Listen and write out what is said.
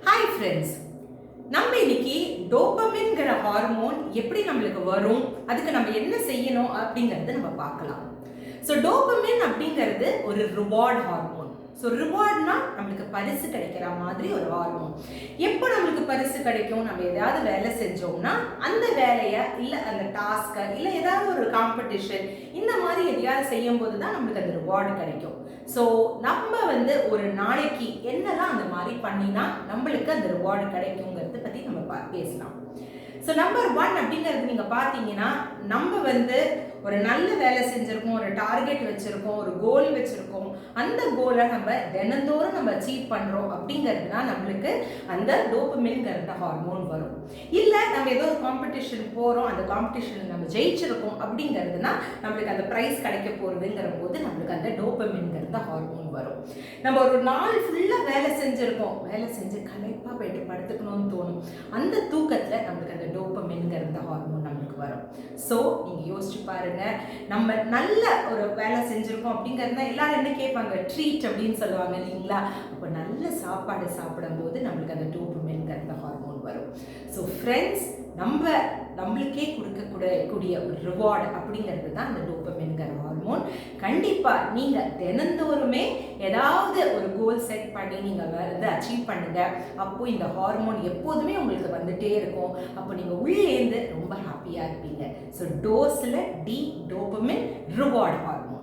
Hi friends, நம்ம இன்னைக்கு டோபமின்ங்கிற hormone எப்படி நம்மளுக்கு வரும், அதுக்கு நம்ம என்ன செய்யணும் அப்படிங்கறது நம்ம பார்க்கலாம். ஸோ டோபமின் அப்படிங்கிறது ஒரு ரிவார்ட் ஹார்மோன். ஸோ ரிவார்ட்னா நம்மளுக்கு பரிசு கிடைக்கிற மாதிரி ஒரு ஹார்மோன். எப்போ நம்மளுக்கு பரிசு கிடைக்கும்? நம்ம ஏதாவது வேலை செஞ்சோம்னா அந்த வேலையை இல்லை அந்த டாஸ்கை இல்லை ஏதாவது ஒரு காம்படிஷன் இந்த மாதிரி எதையாவது செய்யும் போது தான் நம்மளுக்கு அந்த ரிவார்டு கிடைக்கும். ஸோ நம்ம ஒரு நாளைக்கு என்னெல்லாம் அந்த மாதிரி பண்ணினா நம்மளுக்கு அந்த ரிவார்டு கிடைக்குங்கிறத பற்றி நம்ம பேசலாம். ஸோ நம்பர் 1 அப்படிங்கிறது நீங்கள் பார்த்தீங்கன்னா, நம்ம ஒரு நல்ல வேலை செஞ்சுருக்கோம், ஒரு டார்கெட் வச்சுருக்கோம், ஒரு கோல் வச்சுருக்கோம். அந்த கோலை நம்ம தினந்தோறும் நம்ம அச்சீவ் பண்ணுறோம் அப்படிங்கிறதுனா நம்மளுக்கு அந்த டோபமின்ங்கிற ஹார்மோன் வரும். இல்லை நம்ம ஏதோ ஒரு காம்படிஷன் போகிறோம், அந்த காம்படிஷனில் நம்ம ஜெயிச்சிருக்கோம் அப்படிங்கிறதுனா நம்மளுக்கு அந்த ப்ரைஸ் கிடைக்க போகிறதுங்கிற போது நம்மளுக்கு அந்த டோபமின்ங்கிற ஹார்மோன் வரும். நம்ம ஒரு நாள் ஃபுல்லாக வேலை செஞ்சுருக்கோம், வேலை செஞ்சு களைப்பாக போயிட்டு படுத்துக்கணும்னு தோணும். அந்த தூக்கத்தில் நம்மளுக்கு அந்த டோபமின்ங்கிற ஹார்மோன் நம்மளுக்கு வரும். ஸோ நீங்கள் யோசிச்சு பாருங்க, நம்ம நல்ல ஒரு வேலை செஞ்சுருக்கோம் அப்படிங்கிறதுனா எல்லாரும் என்ன கேட்பாங்க, ட்ரீட் அப்படின்னு சொல்லுவாங்க இல்லைங்களா? அப்போ நல்ல சாப்பாடு சாப்பிடும்போது நம்மளுக்கு அந்த டோபமின்ங்கிற ஹார்மோன் வரும். ஸோ ஃப்ரெண்ட்ஸ், நம்மளுக்கே கொடுக்கக்கூடிய ஒரு ரிவார்டு அப்படிங்கிறது தான் அந்த டோபமின்ங்கிற ஹார்மோன். கண்டிப்பாக நீங்கள் தினந்தோறுமே ஏதாவது ஒரு கோல் செட் பண்ணி நீங்கள் அச்சீவ் பண்ணுங்க. அப்போ இந்த ஹார்மோன் எப்போதுமே உங்களுக்கு வந்துட்டே இருக்கும். அப்போ நீங்கள் உள்ளேருந்து ரொம்ப ஹாப்பியாக இருப்பீங்க. ஸோ டோஸில் டி டோபமின் ரிவார்ட் ஹார்மோன்.